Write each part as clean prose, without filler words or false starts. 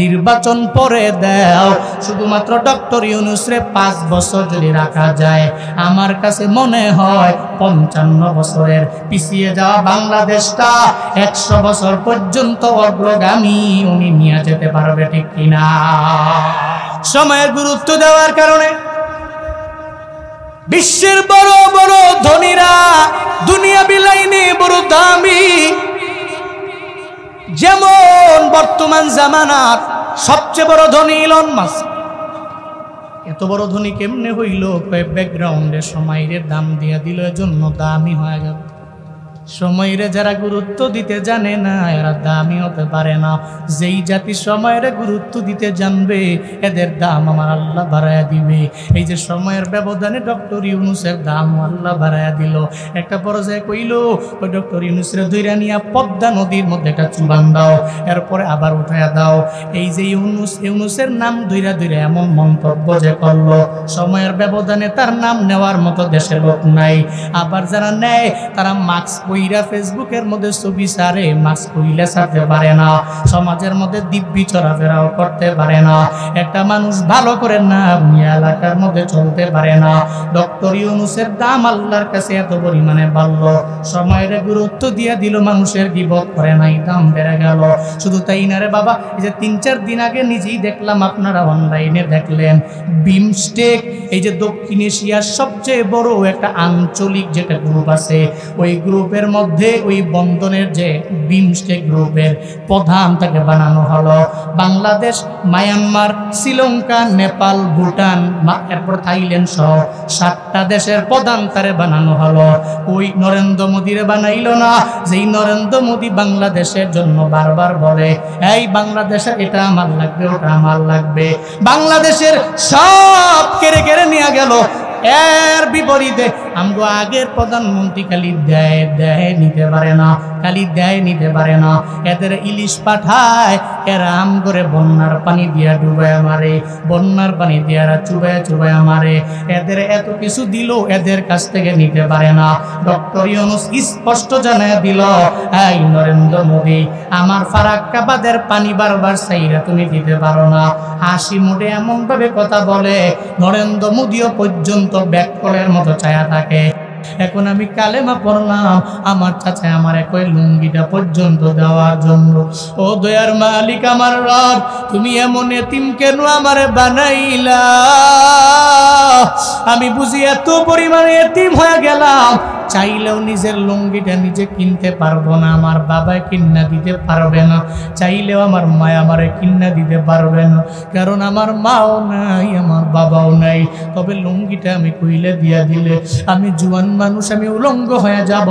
নির্বাচন পরে দাও, শুধুমাত্র ডক্টর ইউনূসরে 5 বছর যদি রাখা যায়, আমার কাছে মনে হয় 55 বছরের পিছিয়ে যাওয়া বাংলাদেশটা 100 বছর পর্যন্ত অগ্রগামী উনি নিয়ে যেতে পারবে, ঠিক কিনা? সময়ের গুরুত্ব দেওয়ার কারণে বিশ্বের বড় বড় ধনীরা দুনিয়া বিলাইনে বড় দামি, যেমন বর্তমান জামানার সবচেয়ে বড় ধনী ইলন মাস্ক। এত বড় ধনী কেমনে হইল? ব্যাকগ্রাউন্ডে সময়ের দাম দিয়া দিল, এজন্য দামি হয়ে গেল। সময়ের যারা গুরুত্ব দিতে জানে না এরা দামি হতে পারে না। যেই জাতি সময়ের গুরুত্ব দিতে জানবে এদের দাম আমার আল্লাহ বাড়ায়া দিবে। এই যে সময়ের ব্যবধানে ডক্টর ইউনূসের দাম আল্লাহ বাড়ায়া দিল। একটা পর্যায়ে কইল ওই ডক্টর ইউনূসের ধইরা নিয়া পদ্মা নদীর মধ্যে একটা চুবান দাও, এরপরে আবার উঠায়া দাও। এই যে ইউনূসের নাম ধইরা ধইরা এমন মন্তব্য যে করলো, সময়ের ব্যবধানে তার নাম নেওয়ার মতো দেশের লোক নাই। আবার যারা নেয় তারা মাস্ক পইরা ফেসবুকের মধ্যে ছবি ছাড়ে, মাস্ক পইলে ছাড়তে পারে না। সমাজের মধ্যে দিব্যি চলাফেরাও করতে পারে না। একটা মানুষ ভালো করে না এলাকার মধ্যে চলতে পারে না। ডক্টর ইউনূসের দাম আল্লাহর কাছে এত পরিমাণে বাড়ল, সময়ের গুরুত্ব দিয়ে দিল, মানুষের গীবত করে নাই, দাম বেড়ে গেল। শুধু তাই না রে বাবা, এই যে 3-4 দিন আগে নিজেই দেখলাম, আপনারা অনলাইনে দেখলেন, বিমস্টেক, এই যে দক্ষিণ এশিয়ার সবচেয়ে বড় একটা আঞ্চলিক যেটা গ্রুপ আছে, ওই গ্রুপের মধ্যে ওই বন্ধনের যে বিমস্টেক গ্রুপের প্রধান তাকে বানানো হলো। বাংলাদেশ, মায়ানমার, শ্রীলঙ্কা, নেপাল, ভুটান, এরপর থাইল্যান্ড সহ 7টা দেশের প্রধান তারে বানানো হলো। ওই নরেন্দ্র মোদীরে বানাইল না, যেই নরেন্দ্র মোদী বাংলাদেশের জন্য বারবার বলে এই বাংলাদেশের এটা আমার লাগবে, ওটা আমার লাগবে, বাংলাদেশের সব কেড়ে কেড়ে নিয়ে গেল। এর বিপরীতে আমগো আগের প্রধানমন্ত্রী খালি দেয় নিতে পারে না, খালি দেয় নিতে পারে না। এদের ইলিশ পাঠায়, এরা আম করে বন্যার পানি দিয়া ডুবায় মারে, বন্যার পানি দিয়া চুবায় চুবায় মারে। এদের এত কিছু দিল, এদের কাছ থেকে নিতে পারে না। ডক্টর ইউনূস স্পষ্ট জানায় দিল, এই নরেন্দ্র মোদী, আমার ফারাক্কাবাদের পানি বারবার চাইরা তুমি দিতে পারো না। হাসি মুখে এমন ভাবে কথা বলে, নরেন্দ্র মোদীও পর্যন্ত ব্যাককলের মতো ছায়া থাকে। এখন আমি কালেমা পড়লাম, আমার চাচা আমার একই লুঙ্গিটা পর্যন্ত দেওয়ার জন্য। ও দয়ার মালিক আমার রব, তুমি এমন এতিম কেন আমারে বানাইলা? আমি বুঝি এত পরিমাণে এতিম হয়ে গেলাম, চাইলেও নিজের লুঙ্গিটা নিজে কিনতে পারবো না, আমার বাবা কিন্না দিতে পারবে না, চাইলেও আমার মা আমারে কিন্না দিতে পারবে না, কারণ আমার মাও নাই, আমার বাবাও নাই। তবে লুঙ্গিটা আমি কইলে দিয়া দিলে আমি জুয়ান মানুষ, আমি উলঙ্গ হয়ে যাব,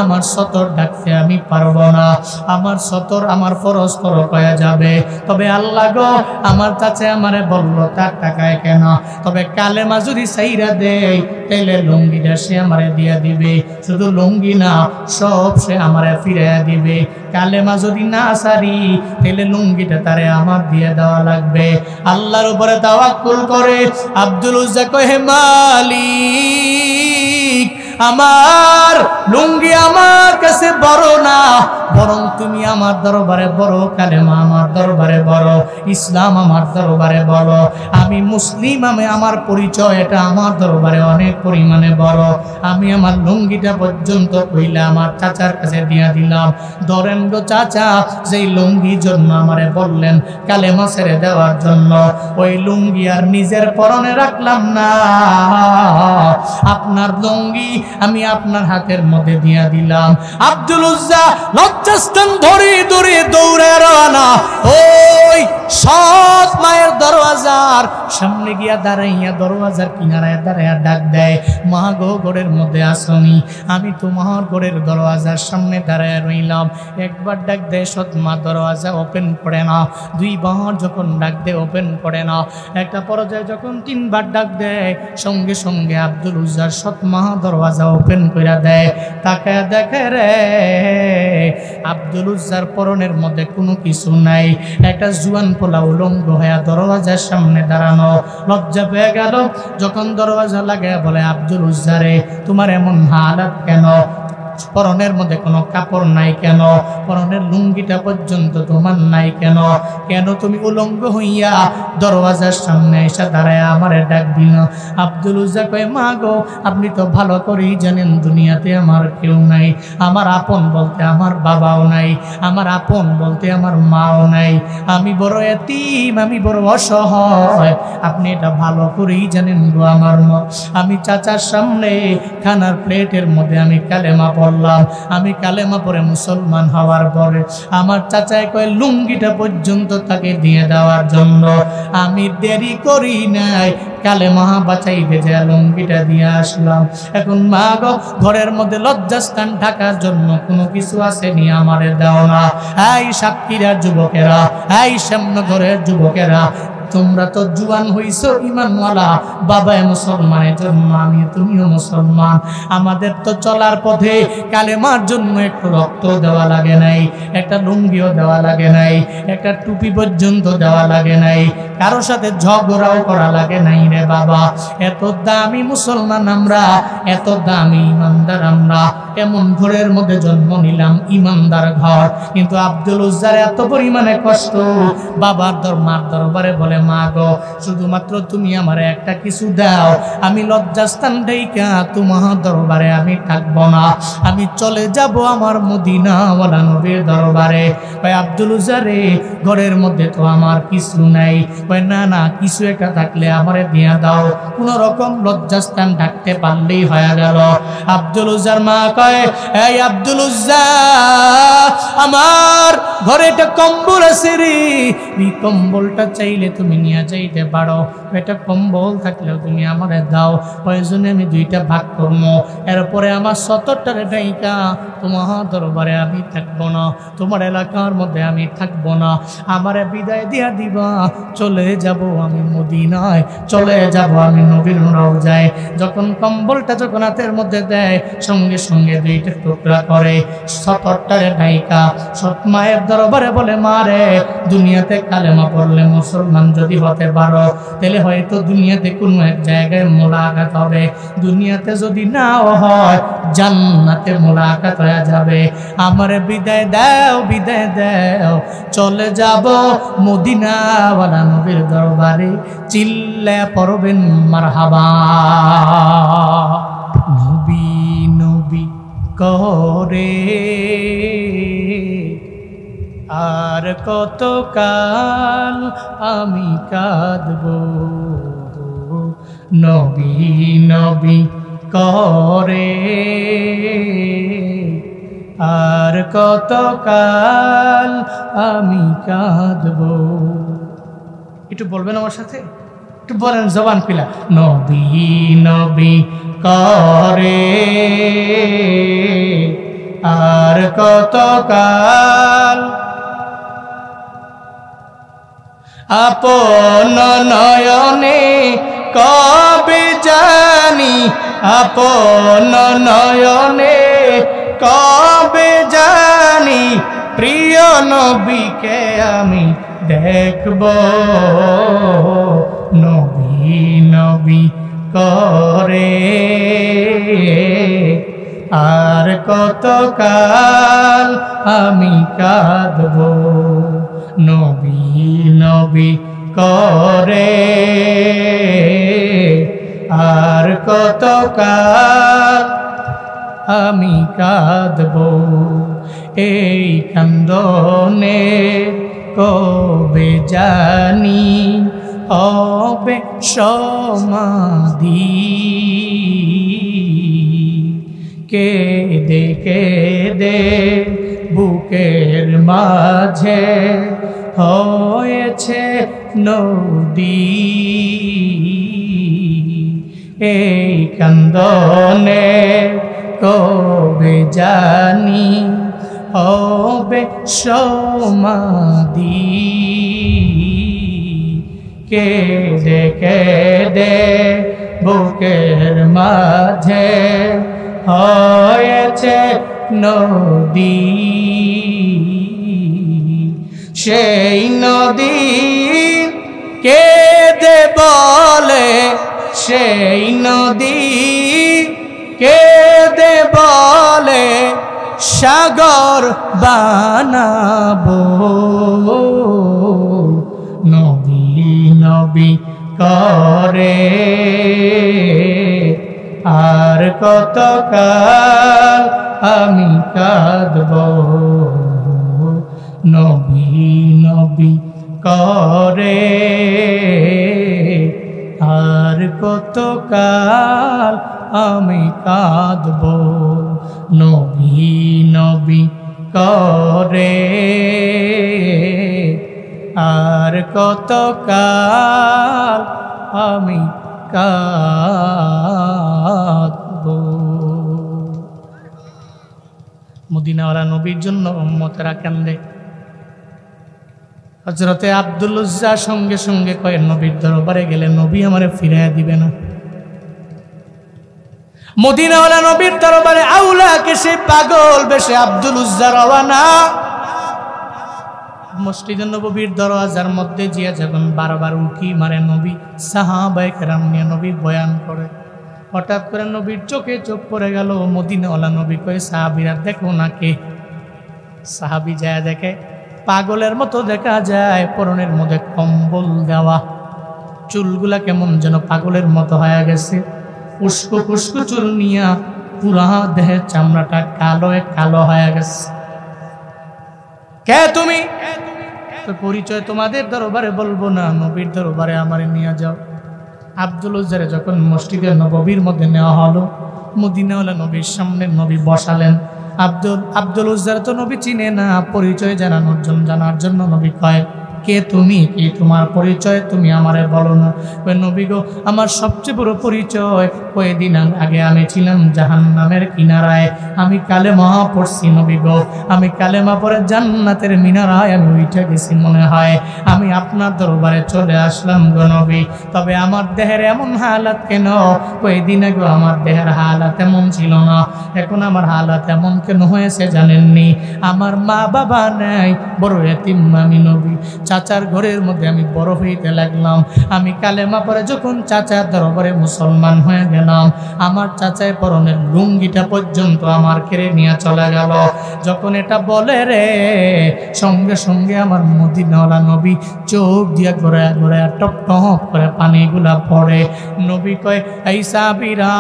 আমার সতর ডাকতে আমি পারবো না, আমার সতর আমার ফরজ ফরক হয়ে যাবে। তবে আল্লাহ গো, আমার চাচা আমারে বললো তার টাকায় কেন, তবে কালেমা যদি চাইরা দেয় তাইলে লুঙ্গিটা সে আমারে দিয়া দিবে। শুধু লুঙ্গি না, সব সে আমারে ফিরে দিবে। কালেমা যদি না সারি তাহলে লুঙ্গিটা তারে আমার দিয়ে দেওয়া লাগবে। আল্লাহর উপরে তাওয়াক্কুল করে আব্দুল উজ্জা কহে, মালিক আমার লুঙ্গি আমার কাছে বড় না, বরং তুমি আমার দরবারে বড়, কালেমা আমার দরবারে বড়, ইসলাম আমার দরবারে বড়, আমি মুসলিম, আমি আমার পরিচয় এটা আমার দরবারে অনেক পরিমাণে বড়। আমি আমার লুঙ্গিটা পর্যন্ত কইলা আমার চাচার কাছে দিয়া দিলাম। ধরেন গো চাচা, যেই লুঙ্গির জন্য আমারে বললেন কালেমা ছেড়ে দেওয়ার জন্য, ওই লুঙ্গি আর নিজের পরনে রাখলাম না, আপনার লুঙ্গি আমি আপনার হাতের মধ্যে দিয়া দিলাম। আব্দুল উজ্জা লজ্জাস্থান ধরে ধরে দৌড়ে রানা ওই সৎ মায়ের দরওয়াজার সামনে গিয়া দাঁড়াইয়া, দরওয়াজার কিনারায় দাঁড়াইয়া ডাক দেয়, মা গো, ঘরের মধ্যে আসনি? আমি তোমার ঘরের দরওয়াজার সামনে দাঁড়াইয়া রইলাম। একবার ডাক দেয় সৎ মা, দরওয়াজা ওপেন করে না। 2 বার যখন ডাক দেয় ওপেন করে না। একটা পর্যায়ে যখন 3 বার ডাক দেয়, সঙ্গে সঙ্গে আব্দুল উজ্জার সৎ মা দরওয়াজা ওপেন করে দেয়। তাকায় দেখে রে, আব্দুল উজ্জার পরনের মধ্যে কোনো কিছু নাই। একটা জুয়ান পোলা উলঙ্গ হয়ে দরওয়াজার সামনে দাঁড়ানো। লজ্জা পেয়ে গেল, যখন দরওয়াজা লাগায় বলে, আব্দুল উজ্জা রে, তোমার এমন হালাত কেন? পরনের মধ্যে কোনো কাপড় নাই কেন? পরনের লুঙ্গিটা পর্যন্ত তোমার নাই কেন? কেন তুমি উলঙ্গ হইয়া দরওয়াজার সামনে এসে দাঁড়ায় আমারে ডাকবি না? আব্দুল উজ্জা কয়, মা গো, আপনি তো ভালো করেই জানেন দুনিয়াতে আমার কেউ নাই। আমার আপন বলতে আমার বাবাও নাই, আমার আপন বলতে আমার মাও নাই। আমি বড় এতিম, আমি বড় অসহায়। আপনি এটা ভালো করেই জানেন গো আমার মা। আমি চাচার সামনে খানার প্লেটের মধ্যে আমি কালেমা পড়লাম। আমি কালেমা পড়ে মুসলমান হওয়ার পরে আমার চাচায় কয় লুঙ্গিটা পর্যন্ত তাকে দিয়ে দেওয়ার জন্য। আমি দেরি করি নাই, কালেমা বাঁচাইতে যে লুঙ্গিটা দিয়ে আসলাম। এখন মা গো, ঘরের মধ্যে লজ্জাস্থান ঢাকার জন্য কোনো কিছু আসেনি, আমারে দাও না। এই সাতক্ষীরার যুবকেরা, এই শ্যামনগরের যুবকেরা, তোমরা তো জুয়ান হইছো ইমানওয়ালা, বাবায় মুসলমানের জন্য আমি তুমিও মুসলমান। আমাদের তো চলার পথে কালেমার জন্য একটু রক্ত দেওয়া লাগে নাই, একটা লুঙ্গিও দেওয়া লাগে নাই, একটা টুপি পর্যন্ত দেওয়া লাগে নাই, কারোর সাথে ঝগড়াও করা লাগে নাই রে বাবা। এত দামি মুসলমান আমরা, এত দামি ইমানদার আমরা, এমন ঘরের মধ্যে জন্ম নিলাম, ইমানদার ঘর। কিন্তু আব্দুল উজ্জার এত পরিমাণে কষ্ট, বাবার মার দরবারে বলে, মা গো, শুধুমাত্র তুমি আমার একটা কিছু দাও, আমি লজ্জাস্থান ঢাইকা তোমার দরবারে আমি থাকবো না, আমি চলে যাব আমার মদিনাওয়ালা নবীর দরবারে। ভাই আব্দুল উজ্জারে, ঘরের মধ্যে তো আমার কিছু নাই। ভাই না না, কিছু একটা থাকলে আমারে দিয়া দাও, কোন রকম লজ্জাস্থান ঢাকতে পারলেই হয়ে গেল। আব্দুল উজ্জার মা কয়, এই আব্দুল উজ্জা, আমার ঘরে একটা কম্বল আছে রে, এই কম্বলটা চাইলে তুমি নিয়ে যাইতে পারো। এটা কম্বল থাকলেও তুমি আমারে দাও, প্রয়োজনে আমি দুইটা ভাগ করবো। এরপরে আমার 70টারে ডাইকা তোমার দরবারে আমি থাকবো না, তোমার এলাকার মধ্যে আমি থাকবো না, আমারে বিদায় দিয়া দিবা, চলে যাব আমি মদিনায়, চলে যাব আমি নবীর রওজায়। যখন কম্বলটা যখন হাতের মধ্যে দেয়, সঙ্গে সঙ্গে দুইটা টুকরা করে 70টারে ডাইকা সৎ মায়ের দরবারে বলে, মা রে, দুনিয়াতে কালেমা পড়লে মুসলমান যদি হতে পারো, তাহলে হয়তো দুনিয়াতে কোনো এক জায়গায় মোলাকাত হবে, দুনিয়াতে যদি নাও হয় জান্নাতে মোলাকাত হয়ে যাবে। আমারে বিদায় দাও, বিদায় দাও, চলে যাব মদিনাওয়ালা নবীর দরবারে। চিল্লা পড়বেন মারহাবা। নবী নবী করে আর কত কাল আমি কাঁদব, নবী নবী করে আর কত কাল আমি কাঁদব। একটু বলবেন আমার সাথে, একটু বলেন জবান পিলা, নবী নবী করে আর কত কাল, আপন নয়নে কবে জানি, আপন নয়নে কবে জানি, প্রিয় নবীকে আমি দেখব, নবী নবী করে আর কত কাল আমি কাঁদব, নবী নবী করে আর কত কাল আমি কাঁদব। এই কান্দনে কবে জানি হবে সমাধি, কেঁদে কেঁদে বুকের মাঝে হয়েছে নদী, এই কান্দনে কবে জানি হবে সমাধি, কেঁদে কেঁদে বুকের মাঝে হয়েছে নদী, সেই নদী কেঁদে বলে, সেই নদী কেঁদে বলে জলে সাগর বানাবো নবী নবী করে আর কত কাল আমি কাঁদব নবী নবী করে আর কত কাল আমি কাঁদব নবী নবী করে আর কত কাল আমি কাঁদব। মদিনাওয়ালা নবীর জন্য উম্মতেরা কান্দে। হযরতে আব্দুল উজ্জা সঙ্গে সঙ্গে কয় নবীর দরবারে গেলে নবী আমারে ফিরাইয়া দিবে না। মদিনাওয়ালা নবীর দরবারে আউলাকে সে পাগল বেশে আব্দুল উজ্জা রওয়ানা। মসজিদে নববীর দরওয়াজার মধ্যে জিয়া যখন বারবার উকি মারে নবী সাহাবায়ে কেরাম নিয়ে নবী বয়ান করে। হঠাৎ করে নবীর চোখে চোখ পড়ে গেল। মদিনাওয়ালা নবী কয় সাহাবীরা দেখো না কে। সাহাবী যায় দেখে পাগলের মতো দেখা যায়, পরনের মধ্যে কম্বল দেওয়া, চুলগুলা কেমন যেন পাগলের মতো হয়ে গেছে, উস্কো পুস্কো চুল নিয়া পুরা দেহের চামড়াটা কালো কালো হয়ে গেছে। কে তুমি? পরিচয় তোমাদের দরবারে বলবো না, নবীর দরবারে আমারে নিয়ে যাও। আব্দুল উজ্জারে যখন মসজিদের নববীর মধ্যে নেওয়া হলো, মদিনাওয়ালা নবীর সামনে নবী বসালেন। আব্দুল উজ্জার তো নবী চিনে না, পরিচয় জানার জন্য নবী কয় কে তুমি, কি তোমার পরিচয়, তুমি আমারে বলো না। ওই নবী গো আমার সবচেয়ে বড় পরিচয়, কয়েকদিন আগে আমি ছিলাম জাহান্নামের কিনারায়, আমি কালেমা পড়ছি নবী গো, আমি কালেমা পড়ে জান্নাতের মিনারায় আমি উঠে গেছি মনে হয়, আমি আপনার দরবারে চলে আসলাম গো নবী। তবে আমার দেহের এমন হালাত কেন? কয়েকদিন আগে আমার দেহের হালাত এমন ছিল না, এখন আমার হালাত এমন কেন হয়েছে জানেননি? আমার মা বাবা নাই, বড় এতিম আমি নবী। চাচার ঘরের মধ্যে আমি বড় হইতে লাগলাম। আমি কালেমা পরে যখন চাচার দরবারে মুসলমান হয়ে গেলাম, আমার চাচায় পরনের লুঙ্গিটা পর্যন্ত আমার কেড়ে নিয়ে চলে গেল। যখন এটা বলে রে, সঙ্গে সঙ্গে আমার মদিনাওয়ালা নবী চোখ দিয়ে ঘোরায় ঘোরায় টপ টপ করে পানিগুলা পড়ে। নবী কয় এই সাহাবীরা,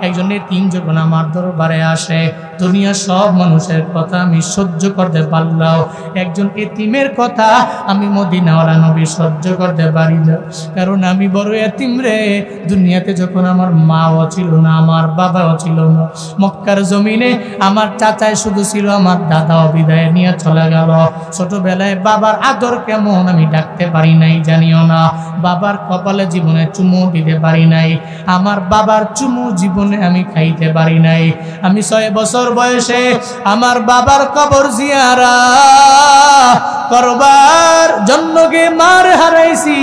একজন এতিম যখন আমার দরবারে আসে, দুনিয়া সব মানুষের কথা আমি সহ্য করতে পারলাম, একজন এতিমের কথা আমি মদিনাওয়ালা নবী সহ্য করতে পারি না, কারণ আমি বড় এতিম রে। দুনিয়াতে যখন আমার মাও ছিল না, আমার বাবাও ছিল না, মক্কার জমিনে আমার চাচাই শুধু ছিল, আমার দাদাও বিদায় নিয়ে চলে গেল। ছোটবেলায় বাবার আদর কেমন আমি ডাকতে পারি নাই, জানিও না। বাবার কপালে জীবনে চুমু দিতে পারি নাই, আমার বাবার চুমু জীবনে আমি খাইতে পারি নাই। আমি 6 বছর বয়সে আমার বাবার কবর জিয়ারত করবার জন্য গিয়ে মার হারাইছি।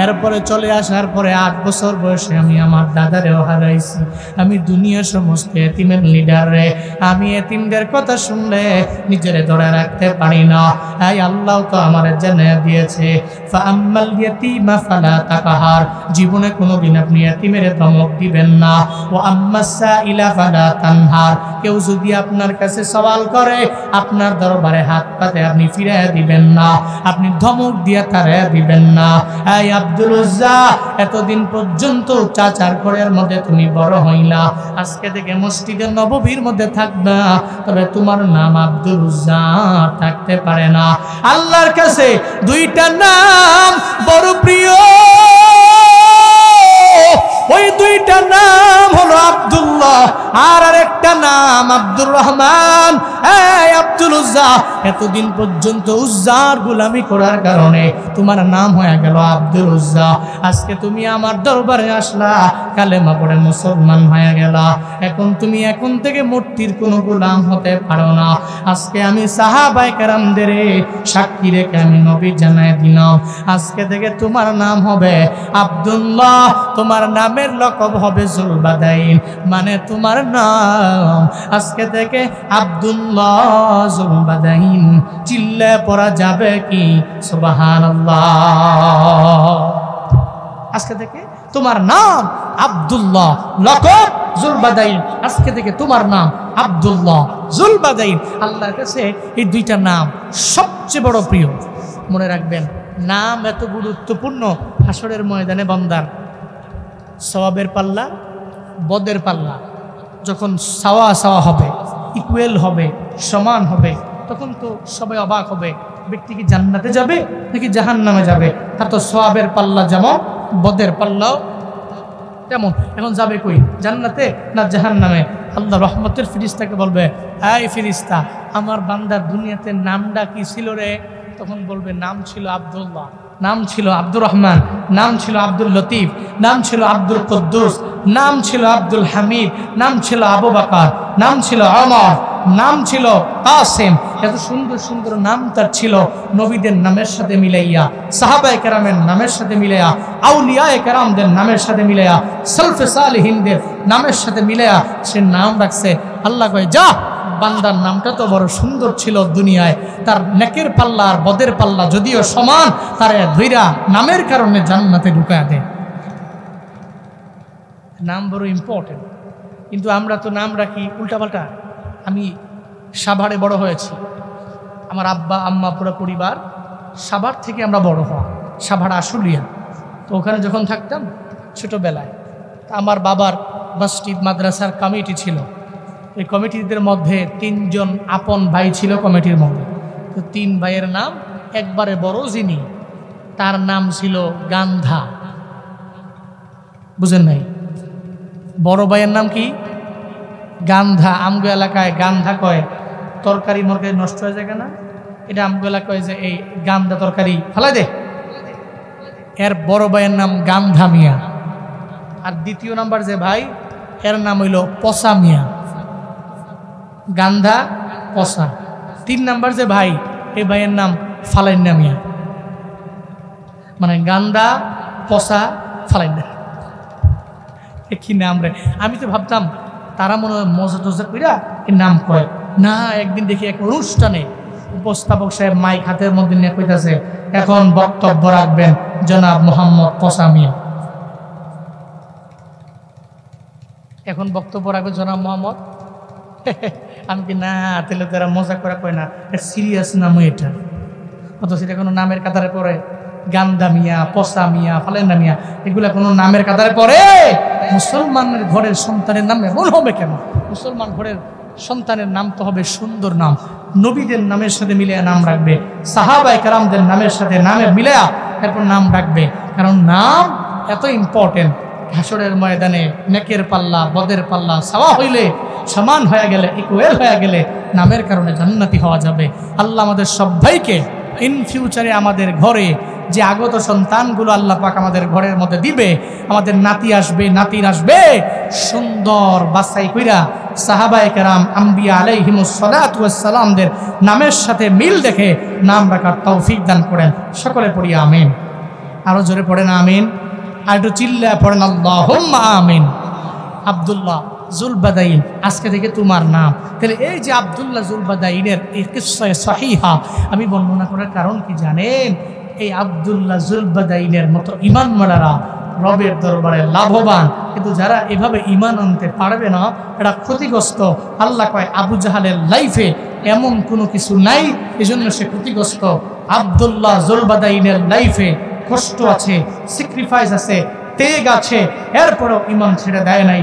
এরপরে চলে আসার পরে 8 বছর বয়সে আমি আমার দাদারেও হারাইছি। আমি দুনিয়ার সমস্ত এতিমের লিডার রে, আমি এতিমদের কথা শুনলে নিজেরে ধরে রাখতে পারি না। এই আল্লাহ তো আমারে জানিয়ে দিয়েছে, ফাআম্মাল ইয়াতীমা ফালা তাকহার, জীবনে কোনোদিন আপনি এতিমের ধমক দিবেন না। ওয়া আম্মাস সাইলা ফালা তানহার, কেউ যদি আপনার কাছে সওয়াল করে আপনার দরবারে হাত পাতে আপনি ফিরিয়ে দিবেন না, আপনি ধমক দিয়ে তারে দিবেন না। এই আব্দুল উজ্জা, এতদিন পর্যন্ত চাচার ঘরের মধ্যে তুমি বড় হইলা, আজকে থেকে মসজিদে নববীর মধ্যে থাকবা, তবে তোমার নাম আব্দুল উজ্জা থাকতে পারে না। আল্লাহর কাছে 2টা নাম বড় প্রিয়, ওই 2টা নাম হলো আব্দুল্লাহ আর আরেকটা নাম আব্দুর রহমান। এই আব্দুল উজ্জা, এতদিন পর্যন্ত উজ্জার গোলামি করার কারণে তোমার নাম হয়ে গেল আব্দুল উজ্জা। আজকে তুমি আমার দরবারে আসলা, কালেমা পড়ে মুসলমান হয়ে গেলা, এখন তুমি এখন থেকে মূর্তির কোনো গোলাম হতে পারো না। আজকে আমি সাহাবায়ে কেরামদের সাক্ষী রেখে আমি নবী জানাই দিলাম, আজকে থেকে তোমার নাম হবে আব্দুল্লাহ, তোমার নামের লকব হবে জুলবাদাইন, মানে তোমার নাম আজকে থেকে আব্দুল্লাহ জুলবাদাইন। চিল্লা পড়া যাবে কি সুবহানাল্লাহ? আজকে থেকে তোমার নাম আব্দুল্লাহ, লকব জুলবাদাইন, আজকে থেকে তোমার নাম আব্দুল্লাহ জুলবাদাইন। আল্লাহর কাছে এই দুইটা নাম সবচেয়ে বড় প্রিয়। মনে রাখবেন, নাম এত গুরুত্বপূর্ণ। হাসরের ময়দানে বান্দার সওয়াবের পাল্লা, বদের পাল্লা যখন সাওয়া সাওয়া হবে, ইকুয়াল হবে, সমান হবে, তখন তো সবাই অবাক হবে, ব্যক্তি কি জান্নাতে যাবে নাকি জাহান্নামে যাবে? তার তো সওয়াবের পাল্লা যেমন, বদের পাল্লাও তেমন। এখন যাবে কই, জান্নাতে না জাহান্নামে? আল্লাহ রহমতের ফিরিস্তাকে বলবে, এই ফিরিস্তা, আমার বান্দার দুনিয়াতে নামটা কি ছিল রে? তখন বলবে, নাম ছিল আব্দুল্লাহ, নাম ছিল আব্দুর রহমান, নাম ছিল আব্দুল লতিফ, নাম ছিল আব্দুল কুদ্দুস, নাম ছিল আব্দুল হামিদ, নাম ছিল আবু বকর, নাম ছিল ওমর, নাম ছিল কাসেম। এত সুন্দর সুন্দর নাম তার ছিল। নবীদের নামের সাথে মিলাইয়া, সাহাবায়ে কেরামের নামের সাথে মিলাইয়া, আউলিয়ায়ে কেরামদের নামের সাথে মিলাইয়া, সালফে সালেহিনদের নামের সাথে মিলাইয়া সে নাম রাখছে। আল্লাহ কয়, যা, বান্দার নামটা তো বড় সুন্দর ছিল দুনিয়ায়, তার নেকের পাল্লা আর বদের পাল্লা যদিও সমান, তার ধৈরা নামের কারণে জান্নাতে ঢুকায়া দেয়। নাম বড় ইম্পর্টেন্ট। কিন্তু আমরা তো নাম রাখি উল্টাপাল্টা। আমি সাভারে বড় হয়েছি, আমার আব্বা আম্মা পুরো পরিবার সাভার থেকে আমরা বড় হওয়া, সাভার আশুলিয়া। তো ওখানে যখন থাকতাম ছোটোবেলায়, আমার বাবার মসজিদ মাদ্রাসার কমিটি ছিল। এই কমিটিদের মধ্যে 3 জন আপন ভাই ছিল কমিটির মধ্যে। তো 3 ভাইয়ের নাম, একবারে বড় যিনি, তার নাম ছিল গান্ধা। বুঝেন নাই? বড় ভাইয়ের নাম কি? গান্ধা। আমগো এলাকায় গান্ধা কয় তরকারি মরকারি নষ্ট হয়ে যায় না, এটা আমগো এলাকায় যে এই গান্ধা তরকারি ফেলাই দে। এর বড় ভাইয়ের নাম গান্ধা মিয়া। আর দ্বিতীয় নাম্বার যে ভাই, এর নাম হইল পসা মিয়া। গান্ধা, পসা। 3 নাম্বার যে ভাই, এই ভাইয়ের নাম ফালাইন্না মিয়া। মানে গান্ধা, পসা, ফালাইন্না। কি নাম রে! আমি তো ভাবতাম তারা মনে হয় মজা টজা কইরা এই নাম কয় না। একদিন দেখি এক অনুষ্ঠানে উপস্থাপক সাহেব মাইক হাতের মধ্যে নিয়ে কইতাছে, এখন বক্তব্য রাখবেন জনাব মোহাম্মদ পসা মিয়া। এখন বক্তব্য রাখবেন জনাব মোহাম্মদ। আমি কি না, তাহলে তারা মজা করে কয় না, সিরিয়াস নাম এটা। অথচ এটা কোনো নামের কাতারে পড়ে? গান্ধা মিয়া, পসা মিয়া, ফালেন্না মিয়া, এগুলা কোনো নামের কাতারে পড়ে? মুসলমানের ঘরের সন্তানের নাম এমন হবে কেন? মুসলমান ঘরের সন্তানের নাম তো হবে সুন্দর নাম, নবীদের নামের সাথে মিলিয়ে নাম রাখবে, সাহাবায়ে কেরামদের নামের সাথে নামে মিলিয়ে এরপর নাম রাখবে। কারণ নাম এত ইম্পর্টেন্ট। হাসরের ময়দানে নেকের পাল্লা, বদের পাল্লা সাওয়া হইলে, সমান হয়ে গেলে, ইকুয়াল হয়ে গেলে নামের কারণে জান্নাতি হওয়া যাবে। আল্লাহ আমাদের সবাইকে ইন ফিউচারে আমাদের ঘরে যে আগত সন্তানগুলো আল্লাহ পাক আমাদের ঘরের মধ্যে দিবে, আমাদের নাতি আসবে, নাতির আসবে, সুন্দর বাছাই কইরা সাহাবায়ে কেরাম, আম্বিয়া আলাইহিমুস সালাতু ওয়াস সালামদের নামের সাথে মিল দেখে নাম রাখার তৌফিক দান করেন। সকলে পড়ি আমিন। আরো জোরে পড়েন আমিন। আর একটু চিল্লায় পড়েন আল্লাহুম্মা আমিন। আব্দুল্লাহ জুলবাদাইন, আজকে থেকে তোমার নাম। তাহলে এই যে আব্দুল্লাহ জুলবাদাইনের এই কিসসা সহিহা আমি বর্ণনা করার কারণ কি জানেন? এই আব্দুল্লাহ জুলবাদাইনের মতো ঈমানওয়ালারা রবের দরবারে লাভবান, কিন্তু যারা এভাবে ঈমান আনতে পারবে না এরা ক্ষতিগ্রস্ত। আল্লাহ কয়, আবু জাহালের লাইফে এমন কোনো কিছু নাই, এজন্য সে ক্ষতিগ্রস্ত। আব্দুল্লাহ জুলবাদাইনের লাইফে কষ্ট আছে, স্যাক্রিফাইস আছে, তেগ আছে, এরপরও ঈমান ছেড়ে দেয় নাই।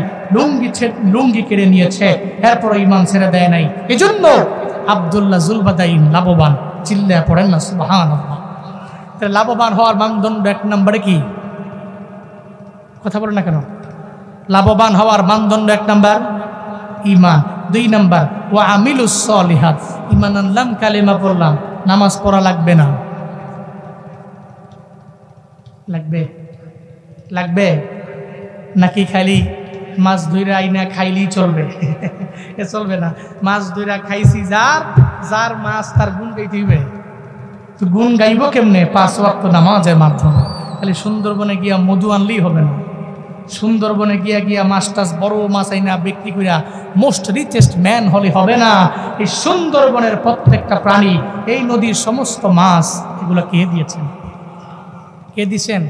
লুঙ্গি কেড়ে নিয়েছে, এরপরও ঈমান ছেড়ে দেয় নাই। এজন্য আব্দুল্লাহ জুলবাদাইন লাভবান। চিল্লায় পড়েন না সুবহানাল্লাহ। তাহলে লাভবান হওয়ার মানদণ্ড 1 নম্বরে কি? কথা বলেন না কেন? লাভবান হওয়ার মানদণ্ড 1 নম্বর ঈমান, 2 নম্বর ওয়া আমিলুস সলিহাত। ঈমান আনলাম, কালেমা পড়লাম, নামাজ পড়া লাগবে না? লাগবে? লাগবে নাকি খালি মাছ ধইরা আইনা খাইলেই চলবে? এ চলবে না। মাছ ধইরা খাইছি যার মাছ তার গুণ গাইতে হইবে। তো গুণ গাইব কেমনে? 5 ওয়াক্ত নামাজের মাধ্যমে। খালি সুন্দরবনে গিয়া মধু আনলেই হবে না। সুন্দরবনে গিয়া মাছ টাছ বড় মাছ আইনা বিক্রি করিয়া মোস্ট রিচেস্ট ম্যান হলে হবে না। এই সুন্দরবনের প্রত্যেকটা প্রাণী, এই নদীর সমস্ত মাছ, এগুলো কে দিয়েছেন? কে দিছেন?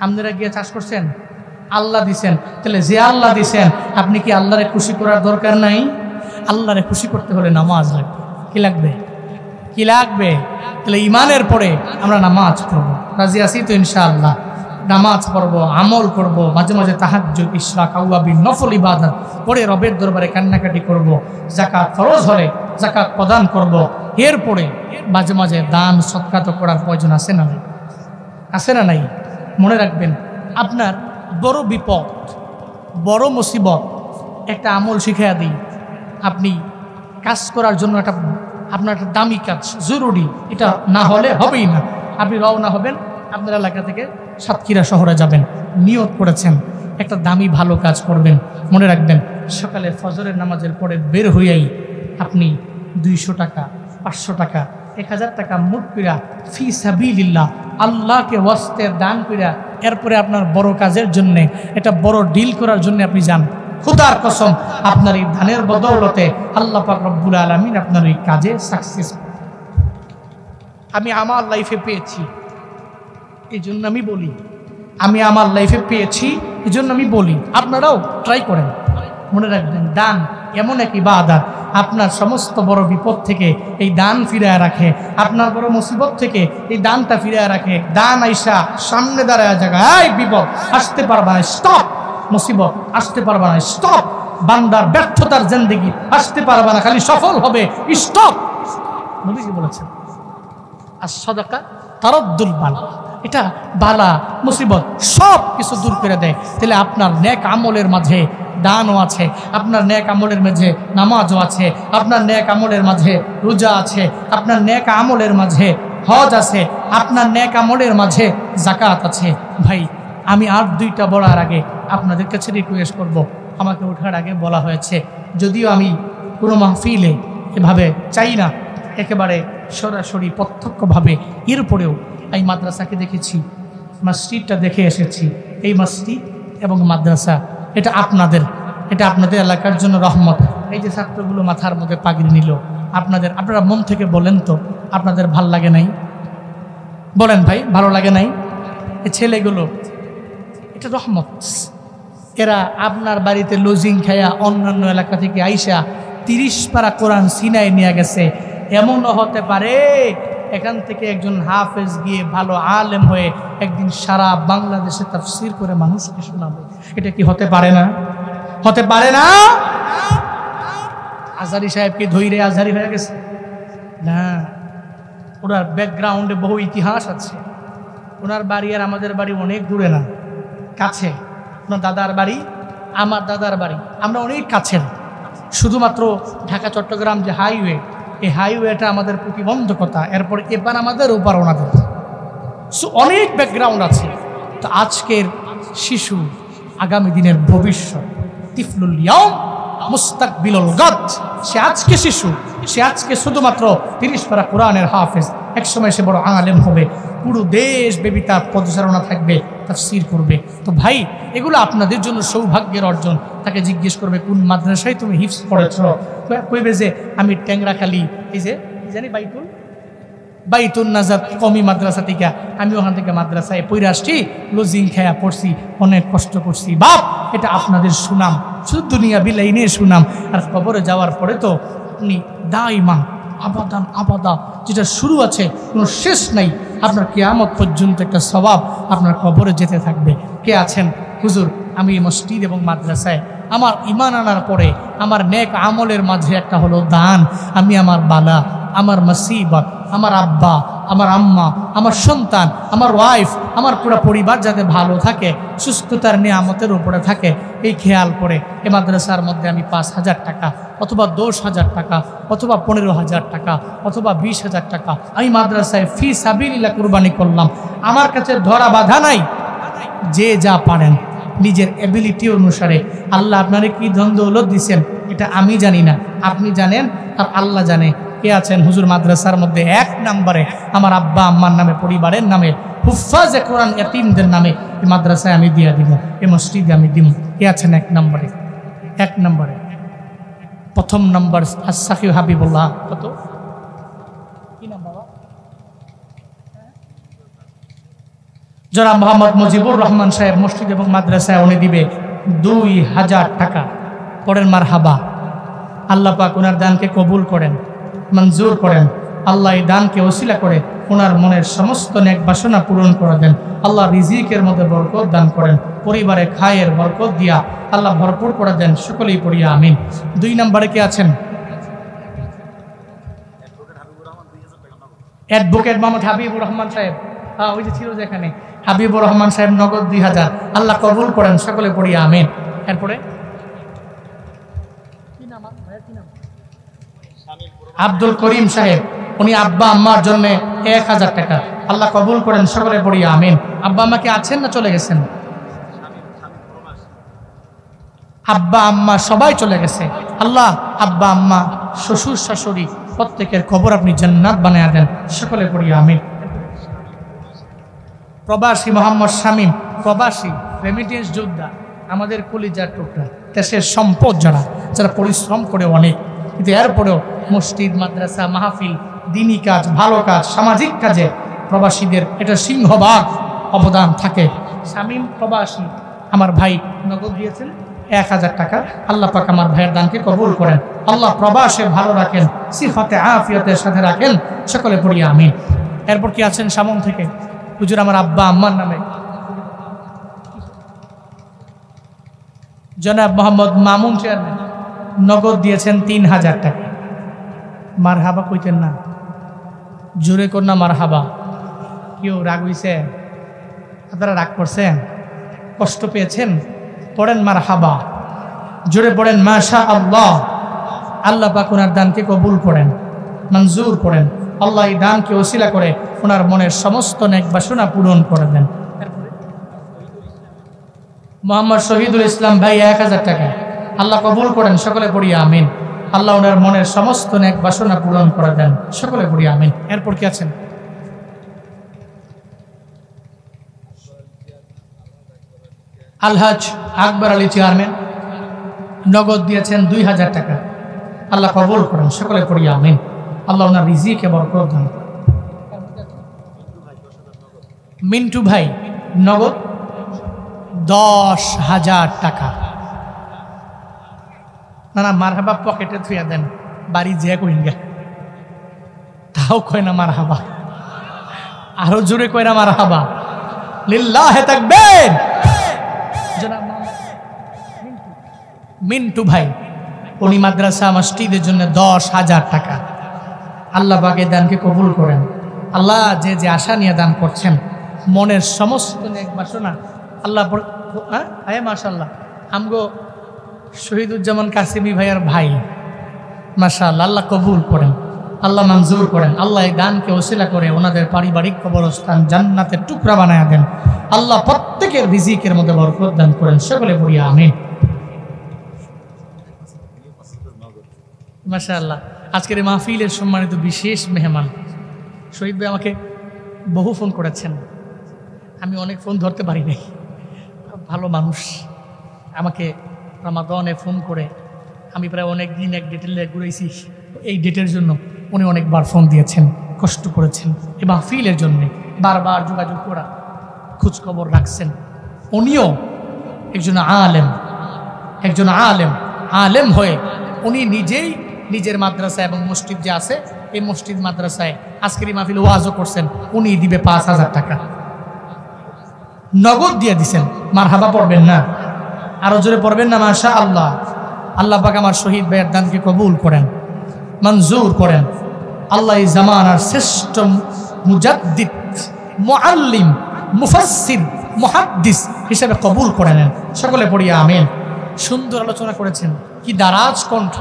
আপনারা গিয়ে চাষ করছেন? আল্লাহ দিছেন, তাহলে যে আল্লাহ দিছেন আপনি কি আল্লাহরে খুশি করার দরকার নাই? আল্লাহরে খুশি করতে হলে নামাজ লাগবে। কি লাগবে? কি লাগবে? তাহলে ইমানের পরে আমরা নামাজ পড়বো। রাজি আছি তো ইনশাআল্লাহ? নামাজ পড়বো, আমল করব, মাঝে মাঝে তাহাজ্জুদ, ইশরাক, আওয়াবিন, নফল ইবাদত পড়ে রবের দরবারে কান্নাকাটি করব। যাকাত ফরজ হলে যাকাত প্রদান করব। এরপরে মাঝে মাঝে দান সদকা তো করার প্রয়োজন আছে না নাই? আছে না নাই? মনে রাখবেন, আপনার বড় বিপদ, বড় মুসিবত একটা আমল শিখাইয়া দিই। আপনি কাজ করার জন্য আপনার একটা দামি কাজ জরুরি, এটা না হলে হবেই না। আপনি রওনা হবেন, আপনার এলাকা থেকে সাতক্ষীরা শহরে যাবেন, নিয়ত করেছেন একটা দামি ভালো কাজ করবেন। মনে রাখবেন, সকালে ফজরের নামাজের পরে বের হইয়াই আপনি 200 টাকা, 500 টাকা, 1000 টাকা মুট কইরা ফি সাবিলিল্লাহ আল্লাহকে ওয়াস্তে দান কইরা এরপরে আপনার বড় কাজের জন্য, এটা বড় ডিল করার জন্য আপনি যান। খুদার কসম, আপনার এই দানের বদৌলতে আল্লাহ পাক রব্বুল আলামিন আপনার এই কাজে সাকসেস। আমি আমার লাইফে পেয়েছি, এই জন্য আমি বলি। আমি আমার লাইফে পেয়েছি, এই জন্য আমি বলি। আপনারাও ট্রাই করেন। মনে রাখবেন, দান এমন এক ইবাদত, আপনার সমস্ত বড় বিপদ থেকে এই দান ফিরায় রাখে, আপনার বড় মুসিবত থেকে এই দানটা ফিরায় রাখে। দান আইসা সামনে দাঁড়ায় জায়গায়, এই বিপদ আসতে পারবা না, স্টপ। মুসিবত আসতে পারবা না, স্টপ। বান্দার ব্যর্থতার জিন্দেগি আসতে পারবা না, খালি সফল হবে, স্টপ। নবীজি বলেছেন, আর সাদাকা তারাদ্দুল বালা, এটা বালা মুসিবত সব কিছু দূর করে দেয়। তাহলে আপনার নেক আমলের মাঝে দানও আছে, আপনার নেক আমলের মাঝে নামাজও আছে, আপনার নেক আমলের মাঝে রোজা আছে, আপনার নেক আমলের মাঝে হজ আছে, আপনার নেক আমলের মাঝে যাকাত আছে। ভাই, আমি আর 2টা বলার আগে আপনাদের কাছে রিকোয়েস্ট করব। আমাকে ওঠার আগে বলা হয়েছে, যদিও আমি কোনো মাহফিলে এভাবে চাই না, একেবারে সরাসরি প্রত্যক্ষভাবে, এরপরেও এই মাদ্রাসাকে দেখেছি, মসজিদটা দেখে এসেছি। এই মসজিদ এবং মাদ্রাসা এটা আপনাদের এলাকার জন্য রহমত। এই যে ছাত্রগুলো মাথার মধ্যে পাগড়ি নিল, আপনারা মন থেকে বলেন তো, আপনাদের ভাল লাগে নাই? বলেন ভাই, ভালো লাগে নাই? এই ছেলেগুলো এটা রহমত। এরা আপনার বাড়িতে লজিং খায়া অন্যান্য এলাকা থেকে আইসা 30 পারা কোরআন সিনায় নিয়ে গেছে। এমনও হতে পারে এখান থেকে একজন হাফেজ গিয়ে ভালো আলেম হয়ে একদিন সারা বাংলাদেশে তাফসীর করে মানুষকে শোনাবে। এটা কি হতে পারে না? হতে পারে না? আজহারি সাহেব কি ধৈর্য আজহারি হয়ে গেছে না? ওনার ব্যাকগ্রাউন্ডে বহু ইতিহাস আছে। ওনার বাড়ি আর আমাদের বাড়ি অনেক দূরে না, কাছে। ওনার দাদার বাড়ি, আমার দাদার বাড়ি, আমরা অনেক কাছের। শুধুমাত্র ঢাকা চট্টগ্রাম যে হাইওয়ে, এই হাইওয়েটা আমাদের প্রতিবন্ধকতা, এরপর এবার আমাদের ওপার ওনাদের, অনেক ব্যাকগ্রাউন্ড আছে। তো আজকের শিশু আগামী দিনের ভবিষ্যৎ, তিফলুল ইয়াউম মুস্তাকবিলুল গাদ। সে আজকে শিশু, সে আজকে শুধুমাত্র 30 পারা কোরআনের হাফেজ, একসময় সে বড় আলেম হবে, পুরো দেশ ব্যাপী তার পদচারণা থাকবে, তাফসীর করবে। তো ভাই, এগুলো আপনাদের জন্য সৌভাগ্যের অর্জন। তাকে জিজ্ঞেস করবে কোন মাদ্রাসায় তুমি হিফজ পড়েছ, কইবে যে আমি ট্যাংরাখালী, এই যে জানি বাইতুল নাজাত কমি মাদ্রাসা থেকে, আমি ওখান থেকে মাদ্রাসায় পড়ে আসছি, লজিং খেয়া পড়ছি, অনেক কষ্ট করছি। বাপ, এটা আপনাদের সুনাম, শুধু দুনিয়া বিলাইনের সুনাম। আর কবরে যাওয়ার পরে তো আপনি দাইমা আবাদান আবাদা, যেটা শুরু আছে কোনো শেষ নাই, আপনার কিয়ামত পর্যন্ত একটা সওয়াব আপনার কবরে যেতে থাকবে। কে আছেন হুজুর, আমি মসজিদ এবং মাদ্রাসায় আমার ঈমান আনার পরে আমার নেক আমলের মাঝে একটা হলো দান, আমি আমার বালা, আমার মুসিবত, আমার আব্বা, আমার আম্মা, আমার সন্তান, আমার ওয়াইফ, আমার পুরো পরিবার যাতে ভালো থাকে, সুস্থতার নিয়ামতের উপরে থাকে, এই খেয়াল করে এই মাদ্রাসার মধ্যে আমি 5,000 টাকা অথবা 10,000 টাকা অথবা 15,000 টাকা অথবা 20,000 টাকা আমি মাদ্রাসায় ফি সাবিলিল্লাহ কুরবানি করলাম। আমার কাছে ধরা বাধা নাই, যে যা পারেন নিজের এবিলিটি অনুসারে। আল্লাহ আপনারে কি ধন দৌলত দিচ্ছেন এটা আমি জানি না, আপনি জানেন আর আল্লাহ জানে। কে আছেন হুজুর মাদ্রাসার মধ্যে 1 নম্বরে আমার আব্বা আম্মার নামে, পরিবারের নামে, হুফাজে কোরআন ইয়াতীমদের নামে এই মাদ্রাসায় আমি দিয়া দিব, এই মসজিদে আমি দিব। কে আছেন 1 নম্বরে? 1 নম্বরে প্রথম নম্বর আশরাফি হাবিবুল্লাহ। কত কি নাম বাবা? জনাব মোহাম্মদ মুজিবুর রহমান সাহেব মসজিদ এবং মাদ্রাসায় উনি দিবে 2000 টাকা। পড়েন মারহাবা। আল্লাহ পাক ওনার দানকে কবুল করেন, মঞ্জুর করেন। আল্লাহ এই দানকে ওসিলা করে ওনার মনের সমস্ত নেক বাসনা পূরণ করে দেন। আল্লাহ রিজিকের মধ্যে বরকত দান করেন, পরিবারে খায়ের বরকত দিয়া আল্লাহ ভরপুর করে দেন। সকলেই পড়িয়া আমিন। 2 নম্বরে কে আছেন? অ্যাডভোকেট মোহাম্মদ হাবিবুর রহমান সাহেব। হ্যাঁ, ওই যে ছিল যেখানে হাবিবুর রহমান সাহেব, নগদ 2000। আল্লাহ কবুল করেন, সকলে পড়িয়া আমিন। এরপরে আব্দুল করিম সাহেব, উনি আব্বা আম্মার জন্য 1000 টাকা। আল্লাহ কবুল করেন, সকলে পড়িয়া আমিন। আব্বা আম্মা কি আছেন না চলে গেছেন? আব্বা আম্মা সবাই চলে গেছে। আল্লাহ আব্বা আম্মা, শ্বশুর শাশুড়ি প্রত্যেকের কবর আপনি জান্নাত বানায়া দেন। সকলে পড়িয়া আমিন। প্রবাসী মোহাম্মদ শামীম, প্রবাসী রেমিটেন্স যোদ্ধা, আমাদের কলিজার টুকরা, দেশের সম্পদ, যারা পরিশ্রম করে অনেক, কিন্তু এরপরেও মসজিদ, মাদ্রাসা, মাহফিল, দিনী কাজ, ভালো কাজ, সামাজিক কাজে প্রবাসীদের এটা সিংহভাগ অবদান থাকে। শামীম প্রবাসী আমার ভাই নগদ দিয়েছেন 1000 টাকা। আল্লাহ পাক আমার ভাইয়ের দানকে কবুল করেন। আল্লাহ প্রবাসে ভালো রাখেন, সিহতে আফিয়তের সাথে রাখেন। সকলে পড়িয়া আমিন। এরপর কি আছেন সামন থেকে? হুজুর আমার আব্বা আম্মার নামে জনাব মোহাম্মদ মামুন চেয়ারম্যান নগদ দিয়েছেন 3000 টাকা। মারহাবা কইতেন না, জোরে কর না মারহাবা। কেউ রাগ হইছে? আপনারা রাগ করছেন, কষ্ট পেয়েছেন? পড়েন মারহাবা, জোরে পড়েন মাশা আল্লাহ। আল্লাহ পাক ওনার দানকে কবুল করেন, মঞ্জুর করেন। আল্লাহ এই দানকে ওসিলা করে ওনার মনের সমস্ত নেক বাসনা পূরণ করে দেন। মোহাম্মদ শহীদুল ইসলাম ভাই 1000 টাকা। আল্লাহ কবুল করেন, সকলে পড়িয়া আমিন। আল্লাহ ওনার মনের সমস্ত নেক বাসনা পূরণ করে দেন। সকলে পড়িয়া আমিন। এরপর কি আছেন? আলহাজ আকবর আলী চেয়ারম্যান নগদ দিয়েছেন 2000 টাকা। আল্লাহ কবুল করেন, সকলে পড়িয়া আমিন। আল্লাহ ওনার রিজিকে বরকত দান করেন। মিন্টু ভাই নগদ 10,000 টাকা। না না, মারহাবা পকেটে থুইয়া দেন, বাড়ি যে কইন গে, তাও কয় না মারহাবা। আরো জোরে কয় না মারহাবা। লিল্লাহে তাকবীর। মিন্টু ভাই উনি মাদ্রাসা মসজিদের জন্য 10,000 টাকা। আল্লাহ পাক এই দানকে কবুল করেন। আল্লাহ যে যে আশা নিয়ে দান করছেন, মনের সমস্ত নেক বাসনা আল্লাহ। হ্যাঁ মাশাআল্লাহ, আমগো শহীদুজ্জামান কাসিমি ভাইয়ার ভাই, মাশাআল্লাহ। আল্লাহ কবুল করেন, আল্লাহ মঞ্জুর করেন। আল্লাহ এই দানকে ওসিলা করে ওনাদের পারিবারিক কবরস্থান জান্নাতের টুকরা বানায়া দেন। আল্লাহ প্রত্যেকের রিজিকের মধ্যে বরকত দান করেন। সকলে পড়িয়া আমিন। মাশাআল্লাহ, আজকের এই মাহফিলের সম্মানিত বিশেষ মেহমান শহীদ ভাই আমাকে বহু ফোন করেছেন, আমি অনেক ফোন ধরতে পারি নাই। ভালো মানুষ, আমাকে রমাদানে ফোন করে আমি প্রায় অনেক দিন এক ডেটের ঘুরেছি। এই ডেটের জন্য উনি অনেকবার ফোন দিয়েছেন, কষ্ট করেছেন। এই মাহফিলের জন্যে বারবার যোগাযোগ করা, খোঁজখবর রাখছেন। উনিও একজন আলেম হয়ে উনি নিজেই নিজের মাদ্রাসা এবং মসজিদ যে আছে এই মসজিদ মাদ্রাসায় আজকের এই মাহফিল ওয়াজও করছেন। উনি দিবে 5,000 টাকা নগদ দিয়ে দিছেন। মারহাবা পড়বেন না? আরো জোরে পড়বেন না? মাশা আল্লাহ। আল্লাহ পাক আমার শহীদ ভাইয়ের দানকে কবুল করেন, মঞ্জুর করেন। আল্লাহ এই জামানার শ্রেষ্ঠ মুজাদ্দিদ, মুআল্লিম, মুফাসসির, মুহাদ্দিস হিসেবে কবুল করে নেন। সকলে পড়িয়া আমিন। সুন্দর আলোচনা করেছেন, কি দারাজ কণ্ঠ,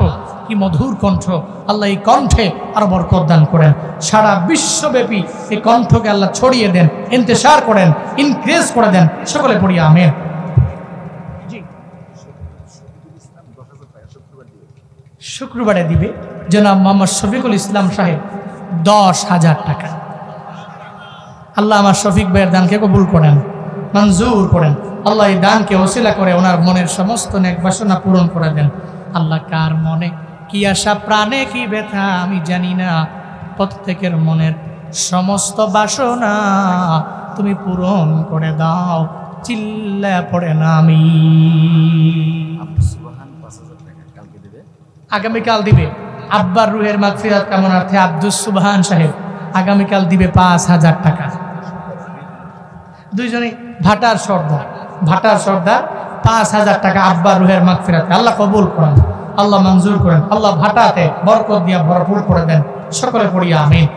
কি মধুর কণ্ঠ। আল্লাহ এই কণ্ঠে আরো বরকত দান করেন। সারা বিশ্বব্যাপী এই কণ্ঠকে আল্লাহ ছড়িয়ে দেন, ইন্তেশার করেন, ইনক্রিজ করে দেন। সকলে পড়িয়া আমিন। শুক্রবারে দিবে জনাব মোহাম্মদ শফিকুল ইসলাম সাহেব 10,000 টাকা। আল্লাহ আমার শফিক ভাইয়ের দানকে কবুল করেন, মঞ্জুর করেন। আল্লাহ এই দানকে ওসিলা করে ওনার মনের সমস্ত নেক বাসনা পূরণ করে দেন। আল্লাহ কার মনে কি আশা, প্রাণে কি ব্যথা আমি জানি না, প্রত্যেকের মনের সমস্ত বাসনা তুমি পূরণ করে দাও। চিল্লা পড়ে না আমি আগামীকাল দিবে। আব্বার রুহের মাগফিরাত কামনার্থে আব্দুস সুবহান সাহেব আগামীকাল দিবে 5,000 টাকা। দুইজনে ভাটার সর্দার 5,000 টাকা আব্বার রুহের মাগফিরাতে। আল্লাহ কবুল করেন, আল্লাহ মঞ্জুর করেন, আল্লাহ ভাটাতে বরকত দিয়া ভরপুর করে দেন। সকলে পড়ি আমিন।